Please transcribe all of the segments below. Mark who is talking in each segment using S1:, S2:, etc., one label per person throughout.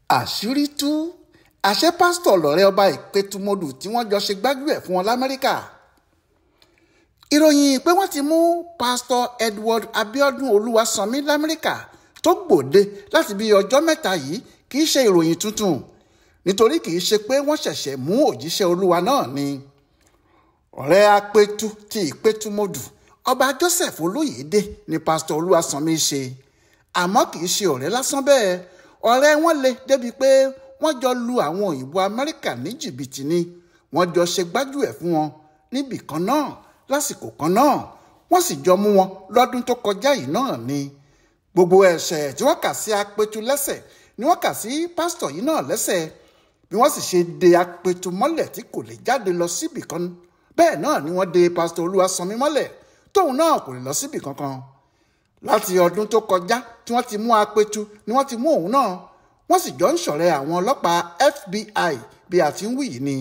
S1: Àṣírí tú. Àṣẹ pásítọ̀ lọ̀rẹ́ ọba Ipetumodu tí wọ́n jọ ṣe Gbaju-Ẹ fún wọn l'Amẹ́ríkà. Ìròyìn pé wọ́n ti mú pásítọ̀ Edward Abiodun Olúwaṣánmi l'Amẹ́ríkà tó gbòde láti bí ọjọ́ mẹ́ta yìí kì í ṣe ìròyìn tuntun nítorí kì í ṣe pé wọ́n ṣẹ̀ṣẹ̀ mú òjíṣẹ́ Olúwa náà ni. Ọ̀rẹ́ Apetu ti Ipetumodu ọba Joseph Olóyèdè ni pásítọ̀ Olúwaṣánmi ṣe, àmọ́ kì í ṣe ọ̀rẹ́ lásán bẹ́ẹ̀. Ọ̀rẹ́ wọn le débi pé wọ́n jọ lu àwọn òyìnbó Amẹ́ríkà ní jìbìtì ni. Wọ́n jọ ṣe Gbaju-Ẹ fún wọn níbì kan náà lásìkò kan náà. Wọ́n sì jọ mú wọn lọ́dún tó kọjá yìí náà ni. Gbogbo ẹ̀ṣẹ̀ tí wọ́n kà sí Apetu lẹ́sẹ̀ ni wọ́n kà sí pásítọ̀ yìí náà lẹ́sẹ̀. Bí wọ́n sì ṣe de Apetu mọ́lẹ̀ tí kò lè jáde lọ síbì kan, bẹ́ẹ̀ náà ni wọ́n de pásítọ̀ Olúwaṣánmi mọ́lẹ̀ tóun náà kò lè lọ síbì kankan. Láti ọdún tó kọjá tí wọ́n ti mú Apetu ni wọ́n ti mú òun náà. Wọ́n sì jọ ń ṣọ̀rẹ́ àwọn ọlọ́pàá FBI bí a ti ń wí yìí ni.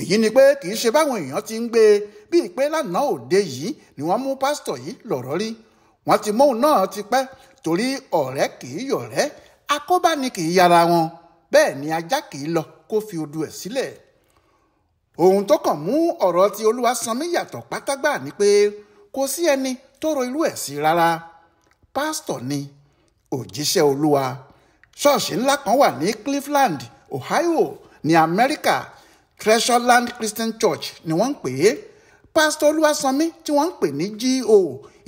S1: Èyí ni pé kì í ṣe báwọn èèyàn ti ń gbé bíi pé lánàá òde yìí ni wọ́n mú pásítọ̀ yìí lọ̀rọ̀ rí. Wọ́n ti mú òun náà ti pẹ́ torí ọ̀rẹ́ kì í yọ̀rẹ́, akóbá ni kì í yára wọn, bẹ́ẹ̀ ni ajá kì í lọ kó fi odù ẹ̀ sílẹ̀. Ohun tó kàn mú ọ̀rọ̀ ti Olúwaṣánmi yàtọ̀ pátágbà ni pé kò sí ẹni tó ro irú ẹ̀ sí rárá. Pásítọ̀ ni, òjíṣẹ́ Olúwa. Ṣọ́ọ̀ṣì ńlá kan wà ní Cleveland, Ohio ní Amẹ́ríkà. Treasureland Christian Church ni wọ́n ń pè é. Pásítọ̀ Olúwaṣánmi tí wọ́n ń pè ní G.O.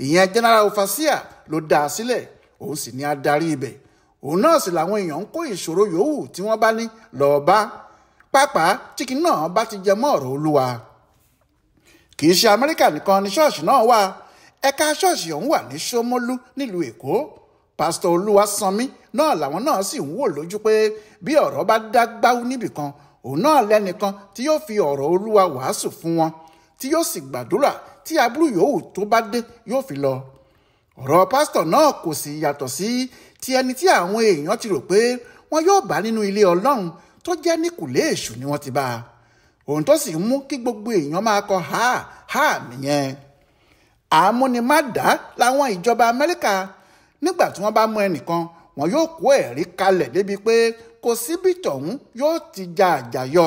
S1: ìyẹn General Overseer ló dá a sílẹ̀, òun sì ni adarí ibẹ̀. Òun náà sì làwọn èèyàn ń kó ìṣòro yòówù tí wọ́n bá ní lọ́ọ́ bá. Pàápàá tí kìíní náà bá ti jẹ mọ́ ọ̀rọ̀ Olúwa. Kì í ṣe Amẹ́ríkà nìkan ni ṣọ́ọ̀ṣì náà wà. Ẹ̀ka ṣọ́ọ̀ṣì ọ̀hún wà ní Ṣómólú nílùú Èkó. Pásítọ̀ Olúwaṣánmi náà làwọn náà sì ń wò lójú pé bí ọ̀rọ̀ bá dá gbáwú níbìkan, òun náà lẹ́nìkan tí yóò fi ọ̀rọ̀ Olúwa wàásù fún wọn, tí yóò sì gbàdúrà tí aburú yòówù tó bá dé yóò fi lọ. Ọ̀rọ̀ pásítọ̀ náà kò sì yàtọ̀ sí ti ẹni tí àwọn èèyàn ti rò pé wọn yóò bá nínú ilé Ọlọ́run tó jẹ́ níkùlé èṣù ni wọ́n ti bá a. Ohun tó sì ń mú kí gbogbo èèyàn máa kọ ha ha nìyẹn. Àmúnimádá làwọn ìjọba Amẹ́ríkà. Nígbà tí wọ́n bá mú ẹnìkan, wọn yóò kó ẹ̀rí kalẹ̀ débi pé kò síbi tọ̀hún yóò ti ja àjàyọ.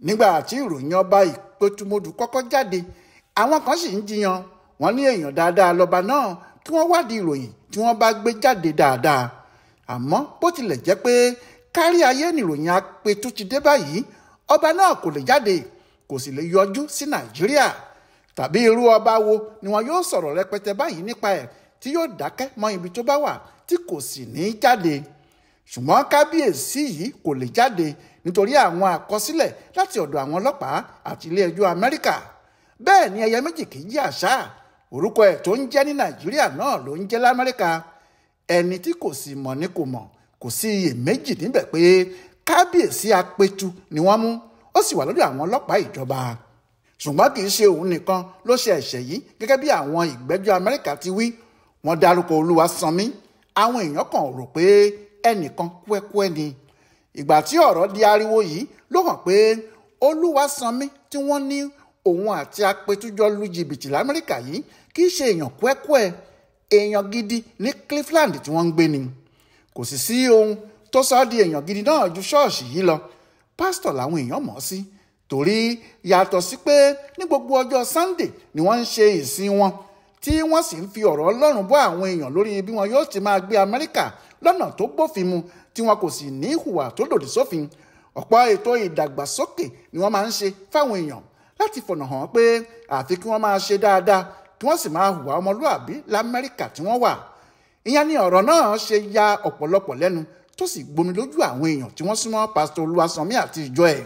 S1: Nígbà tí ìròyìn ọba Ipetumodu kọ́kọ́ jáde, àwọn kan sì ń jiyàn. Wọ́n ní èèyàn dáadáa lọ́ba náà kí wọ́n wádìí ìròyìn tí wọ́n bá gbé jáde dáadáa. Àmọ́ bó tilẹ̀ jẹ́ pé kárí ayé nìròyìn Apetu ti dé báyìí, ọba náà kò lè jáde, kò sì lè yọjú sí Nàìjíríà. Tàbí irú ọba wo ni wọn yóò sọ̀rọ̀ rẹpẹtẹ báyìí nípa ẹ̀ tí yóò dákẹ́ mọ́ ibi tó bá wà tí kò sì ní jáde. Ṣùgbọ́n kábíyèsí yìí kò lè jáde nítorí àwọn àkọsílẹ̀ láti ọ̀dọ̀ àwọn ọlọ́pàá àti ilé ẹjọ́ Amẹ́ríkà. Bẹ́ẹ̀ ni ẹyẹ méjì kì í jẹ́ àṣà. Orúkọ ẹ̀ tó ń jẹ́ ní Nàìjíríà náà ló ń jẹ́ l'Amẹ́ríkà. Ẹni tí kò sì mọ̀ ni kò mọ̀, kò sí iyèméjì níbẹ̀ pé kábíyèsí Apetu ni wọ́n mú, ó sì wà lọ́dọ̀ àwọn ọlọ́pàá ìjọba. Ṣùgbọ́n kì í ṣe òun nìkan ló ṣe ẹ̀ṣẹ̀ yìí gẹ́gẹ́ bí àwọn ìgbẹ́jọ́ Amẹ́ríkà ti wí. Wọ́n dárúkọ Olúwaṣánmi. Àwọn èèyàn kan rò pé ẹnìkan kúẹ́kúẹ́ ni. Ìgbà tí ọ̀rọ̀ di ariwo yìí ló hàn pé Olúwaṣánmi tí wọ́n ní òun àti Apetu jọ lu jìbìtì l'Amẹ́ríkà yìí kì í ṣe èèyàn kúẹ́kúẹ́, èèyàn gidi ní Cleveland tí wọ́n ń gbé ni. Kò sì sí ohun tó sọ ọ́ di èèyàn gidi náà ju ṣọ́ọ̀ṣì yìí lọ. Pásítọ̀ làwọn èèyàn mọ̀ sí, torí yàtọ̀ sí pé ní gbogbo ọjọ́ Sunday ni wọ́n ń ṣe ìsìn wọn tí wọ́n sì ń fi ọ̀rọ̀ Ọlọ́run bọ́ àwọn èèyàn lórí bí wọn yóò ti máa gbé Amẹ́ríkà lọ́nà tó bófin mu tí wọn kò sì ní ìhùwà tó lòdì sófin. Ọ̀pọ̀ ètò ìdàgbàsókè ni wọ́n máa ń ṣe fáwọn èèyàn láti fọ̀nà hàn pé àfi kí wọ́n máa ṣe dáadáa kí wọ́n sì máa hùwà ọmọlúàbí l'Amẹ́ríkà tí wọ́n wà. Ìyẹn ni ọ̀rọ̀ náà ṣe ya ọ̀pọ̀lọpọ̀ lẹ́nu tó sì gbomi lójú àwọn èèyàn tí wọ́n súnmọ́ pásítọ̀ Olúwaṣánmi àti ìjọ ẹ̀.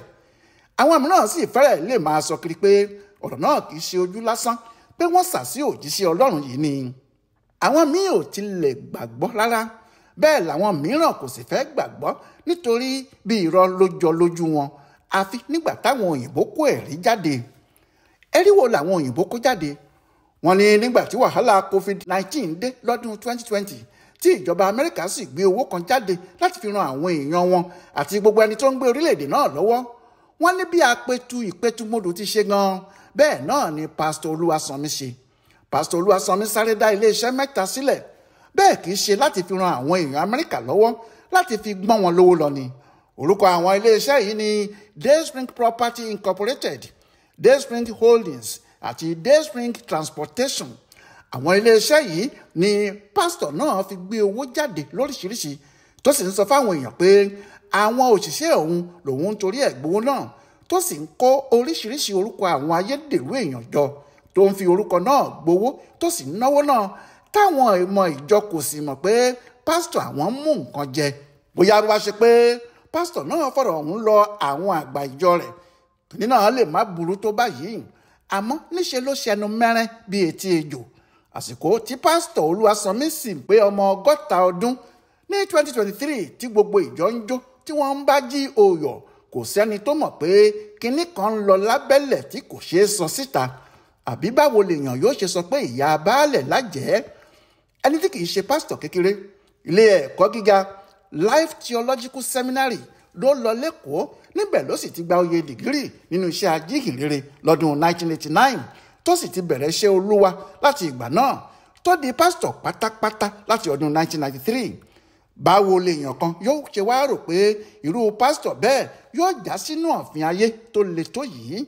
S1: Àwọn mìíràn sì fẹ́rẹ̀ lè máa sọ kiri pé ọ̀rọ̀ náà kì í ṣe ojú lásán, pé wọ́n sà sí òjíṣẹ́ Ọlọ́run yìí ni. Àwọn míì ò tilẹ̀ gbàgbọ́ rárá, bẹ́ẹ̀ làwọn mìíràn kò sì fẹ́ gbàgbọ́ nítorí bí irọ́ ló jọ lójú wọn, àfi nígbà táwọn òyìnbó kó ẹ̀rí jáde. Ẹ̀rí wo làwọn òyìnbó kó jáde? Wọ́n ní nígbà tí wàhálà COVID-19 dé lọ́dún 2020 tí ìjọba Amẹ́ríkà sì gbé owó kan jáde láti fi ran àwọn èèyàn wọn àti gbogbo ẹni tó ń gbé orílẹ̀-èdè náà lọ́wọ́. Wọ́n ní bí Ipetumodu ti ṣe gan-an, bẹ́ẹ̀ náà ni pásítọ̀ Olúwaṣánmi ṣe. Pásítọ̀ Olúwaṣánmi sáré dá iléeṣẹ́ 3 sílẹ̀. Bẹ́ẹ̀ kì í ṣe láti fi ran àwọn èèyàn Amẹ́ríkà lọ́wọ́ láti fi gbọ́n wọn lówó lọ ni. Orúkọ àwọn iléeṣẹ́ yìí ni Dayspring Property Incorporated, Dayspring Holdings àti Dayspring Transportation. Àwọn iléeṣẹ́ yìí ni pásítọ̀ náà fi gbé owó jáde lóríṣiríṣi tó sì ń sọ fáwọn èèyàn pé àwọn òṣìṣẹ́ òun lòun torí ẹ̀ gbowó náà, tó sì ń kó oríṣiríṣi orúkọ àwọn ayédèrú èèyàn jọ tó ń fi orúkọ náà gbowó tó sì ń náwó náà, táwọn ọmọ ìjọ kò sì mọ̀ pé pásítọ̀ àwọn mú nǹkan jẹ. Bóyá wá ṣe pé pásítọ̀ náà fọ̀rọ̀ ọ̀hún lọ àwọn àgbà ìjọ rẹ̀, kìnní náà lè má burú tó báyìí, àmọ́ níṣe ló ṣẹnu mẹ́rẹ́ bíi etí ejò. Àsìkò tí pásítọ̀ Olúwaṣọ̀mí sì pé ọmọ 60 ọdún ní 2023 tí gbogbo ìjọ ń jó tí wọ́n ń bá jí òòyọ̀, kò sẹ́ni tó mọ̀ pé kinní kan ń lọ lábẹ́lẹ̀ tí kò ṣeé sọ síta. Àbí báwo lèèyàn yóò ṣe sọ pé ìyá baálẹ̀ lájẹ́? Ẹni tí kì í ṣe pásítọ̀ kékeré, ilé ẹ̀kọ́ gíga Life Theological Seminary ló lọ lẹ́kọ̀ọ́, níbẹ̀ ló sì ti gba oyè dìgírì nínú iṣẹ́ ajíhìnrere lọ́dún 1989 tó sì ti bẹ̀rẹ̀ iṣẹ́ Olúwa láti ìgbà náà, tó di pásítọ̀ pátápátá láti ọdún 1993. Báwo lèèyàn kan yóò ṣe wá rò pé irú pásítọ̀ bẹ́ẹ̀ yóò já sínú ọ̀fìn ayé tó le tó yìí?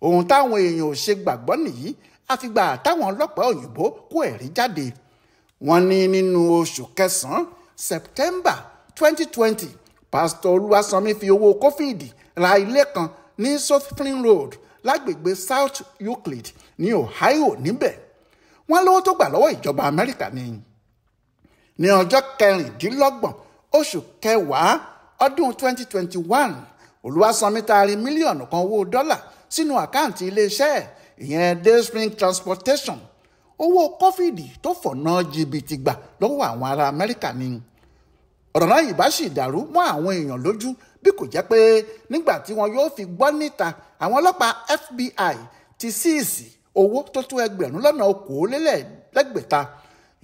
S1: Ohun táwọn èèyàn ò ṣe gbàgbọ́ nìyí, àfìgbà táwọn ọlọ́pàá òyìnbó kó ẹ̀rí jáde. Wọ́n ní nínú oṣù kẹsàn-án September 2020, pásítọ̀ Olúwaṣọ̀mí fi owó kófíìdì ra ilé kan ní South Flint Road lágbègbè South Euclid ní Ohio níbẹ̀. Wọ́n lówó tó gbà lọ́wọ́ ìjọba Amẹ́ríkà ni. Ní ọjọ́ 26 oṣù kẹwàá ọdún 2021, Olúwaṣọ̀mí taari mílíọ̀nù kan owó dọ́là sínú àkáǹtì iléeṣẹ́ ìyẹn Dayspring Transportation. Owó kófíìdì tó fọ̀nà jìbìtì gbà lọ́wọ́ àwọn ará Amẹ́ríkà ni. Ọ̀rọ̀ náà yìí bá sì dàrú mọ́ àwọn èèyàn lójú bí kò jẹ́ pé nígbà tí wọn yóò fi gbọ́ níta, àwọn ọlọ́pàá FBI ti síìsì owó tó tó $2,200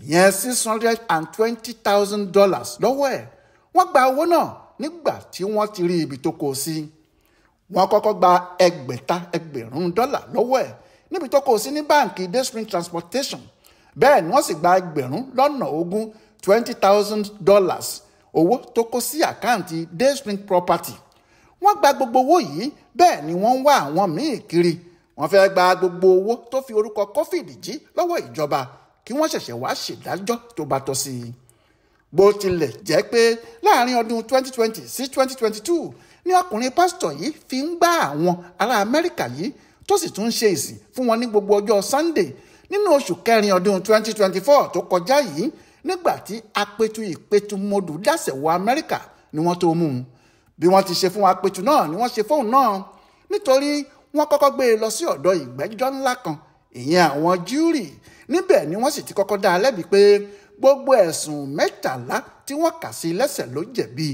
S1: ìyẹn $620,000 lọ́wọ́ ẹ̀. Wọ́n gba owó náà nígbà tí wọ́n ti rí ibi tó kó o sí. Wọ́n kọ́kọ́ gba $600,000 lọ́wọ́ ẹ̀ níbi tó kó o sí ní báǹkì Dayspring Transportation. Bẹ́ẹ̀ ni wọ́n sì gba $20,000 owó tó kó sí àkáǹtì Dayspring Property. Wọ́n gba gbogbo owó yìí, bẹ́ẹ̀ ni wọ́n ń wá àwọn míì kiri. Wọ́n fẹ́ gba gbogbo owó tó fi orúkọ kófíìdì jí lọ́wọ́ ìjọba kí wọ́n ṣẹ̀ṣẹ̀ wá ṣèdájọ́ tó bá tọ́ sí i. Bó tilẹ̀ jẹ́ pé láàrin ọdún 2020 sí 2022 ní ọkùnrin pásítọ̀ yìí fi ń gbá àwọn ará Amẹ́ríkà yìí tó sì tún ń ṣe ìsìn fún wọn ní gbogbo ọjọ́ Sunday nínú oṣù kẹrin ọdún 2024 tó kọjá yìí, nígbà tí Ipetumodu dásẹ̀ wọ Amẹ́ríkà ni wọ́n tó mú un. Bí wọ́n ti ṣe fún Ipetu náà ni wọ́n ṣe fóun náà, nítorí wọ́n kọ́kọ́ gbé e lọ sí ọ̀dọ̀ ìgbẹ́jọ́ ńlá kan, ìyẹn àwọn júrì. Níbẹ̀ ni wọ́n sì ti kọ́kọ́ dá a lẹ́bi pé gbogbo ẹ̀sùn 13 tí wọ́n kà sí lẹ́sẹ̀ ló jẹ̀bi.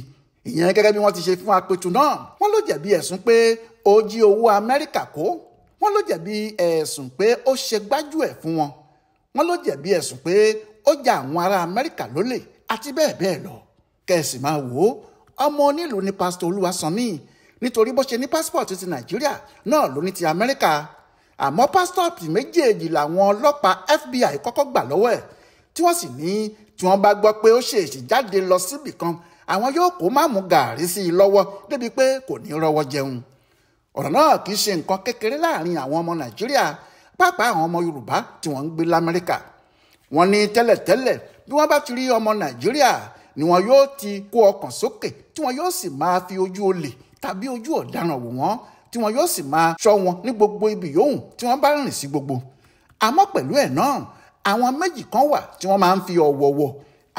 S1: Ìyẹn gẹ́gẹ́ bí wọ́n ti ṣe fún Ipetu náà, wọ́n ló jẹ̀bi ẹ̀sùn pé ó jí owó Amẹ́ríkà kó, wọ́n ló jẹ̀bi ẹ̀sùn pé ó ṣe Gbaju-Ẹ fún wọn, wọ́n ló jẹ̀bi ẹ̀sùn pé ó ja àwọn ará Amẹ́ríkà lólè àti bẹ́ẹ̀ bẹ́ẹ̀ lọ. Kẹ̀sì máa wò ó, ọmọ onílùú ni pásítọ̀ Olúwaṣọ̀mí, nítorí bó ṣe ní pásítọ̀tì ti Nàìjíríà náà ló ní ti Amẹ́ríkà. Àmọ́ pásítọ̀tì méjèèjì làwọn ọlọ́pàá FBI kọ́kọ́ gbà lọ́wọ́ ẹ̀, tí wọ́n sì ní tí wọ́n bá gbọ́ pé ó ṣèèṣì jáde lọ síbì kan, àwọn yóò kó máàmù gàárì sí i lọ́wọ́ débi pé kò ní rọ́wọ́ jẹun. Ọ̀rọ̀ náà kì í ṣe nǹkan kékeré láàrin àwọn ọmọ Nàìjíríà, pàápàá àwọn ọmọ Yorùbá tí wọ́n ń gbé l'Amẹ́ríkà. Wọ́n ní tẹ́lẹ̀tẹ́lẹ̀ bí wọ́n bá ti rí ọmọ Nàìjíríà ni wọn yóò ti kó ọkàn sókè, tí wọn yóò sì máa fi ojú olè tàbí ojú ọ̀daràn wò wọ́n, tí wọn yóò sì máa ṣọ́ wọn ní gbogbo ibi yòówù tí wọ́n bá rìn sí gbogbo. Àmọ́ pẹ̀lú ẹ̀ náà, àwọn méjì kan wà tí wọ́n máa ń fi ọ̀wọ̀ wọ̀.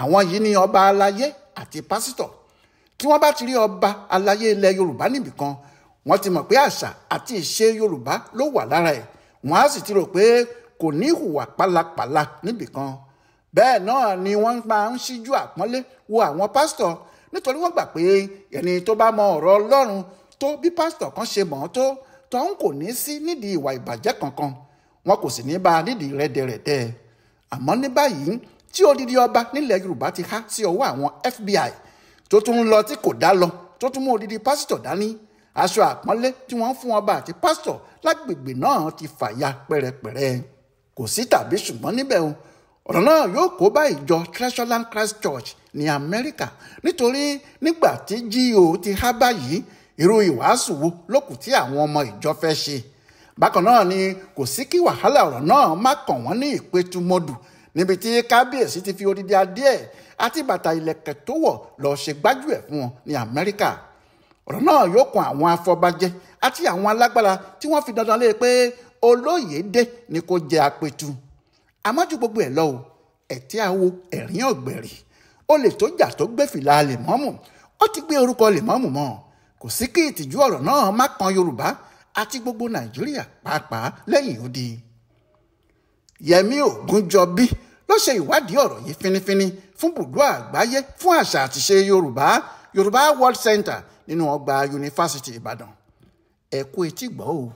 S1: Àwọn yìí ni ọba aláyé àti pásítọ̀. Tí wọ́n bá ti rí ọba aláyé ilẹ̀ Yorùbá níbìkan, wọ́n ti mọ̀ pé àṣà àti ìṣe Yorùbá ló wà lára ẹ̀. Wọ́n á sì ti rò pé kò ní hùwà pálapàla níbìkan. Bẹ́ẹ̀ náà ni wọ́n máa ń ṣíjú àpọ́nlé wo àwọn pásítọ̀, nítorí wọ́n gbà pé ẹni tó bá mọ ọ̀rọ̀ Ọlọ́run tó bí pásítọ̀ kan ṣe mọ̀ ọ́ tó, tọ́hún kò ní sí nídìí ìwà ìbàjẹ́ kankan, wọn kò sì ní bá a nídìí rẹ́dẹ̀rẹ́dẹ́. Àmọ́ ní báyìí tí odidi ọba nílẹ̀ Yorùbá ti há sí ọwọ́ àwọn FBI tó tún ń lọ tí kò dá lọ, tó tún mú odidi pásítọ̀ dání, aṣọ àpọ́nlé tí wọ́n fún ọba àti pásítọ̀ lágbègbè náà ti fàya pẹ́rẹpẹ̀rẹ. Kò sí tàbí ṣùgbọ́n níbẹ̀ o, ọ̀rọ̀ náà yóò kó bá ìjọ Treasureland Christ Church ní Amẹ́ríkà nítorí nígbà tí GO ti há báyìí irú ìwàásù wo lókù tí àwọn ọmọ ìjọ fẹ́ ṣe. Bákan náà ni kò sí kí wàhálà ọ̀rọ̀ náà má kàn wọ́n ní Ipetumodu níbi tí kábíyèsí ti fi odidi adé àti bàtà ìlẹ̀kẹ̀ tó wọ̀ lọ ṣe Gbaju-Ẹ fún wọn ní Amẹ́ríkà. Ọ̀rọ̀ náà yóò kan àwọn afọbajẹ àti àwọn alágbára tí wọ́n fi dandan lé pé Olóyèdé ni kó jẹ Apetu. Àmọ́ ju gbogbo ẹ̀ lọ o ẹ̀tí àwo ẹ̀rín ọ̀gbẹ̀rì olè tó jà tó gbé fìlà lèmọ́mù ó ti gbé orúkọ lèmọ́mù mọ́. Kò sí kí ìtìjú ọ̀rọ̀ náà má kan Yorùbá àti gbogbo Nàìjíríà pàápàá lẹ́yìn odi. Yẹmí Ògúnjọbí ló ṣe ìwádìí ọ̀rọ̀ yìí fínífíní fún Bùdó Àgbáyé fún àṣà àtiṣe Yorùbá World Center nínú ọgbà Yunifásitì Ìbàdàn. Ẹ kú etí gbọ́ o.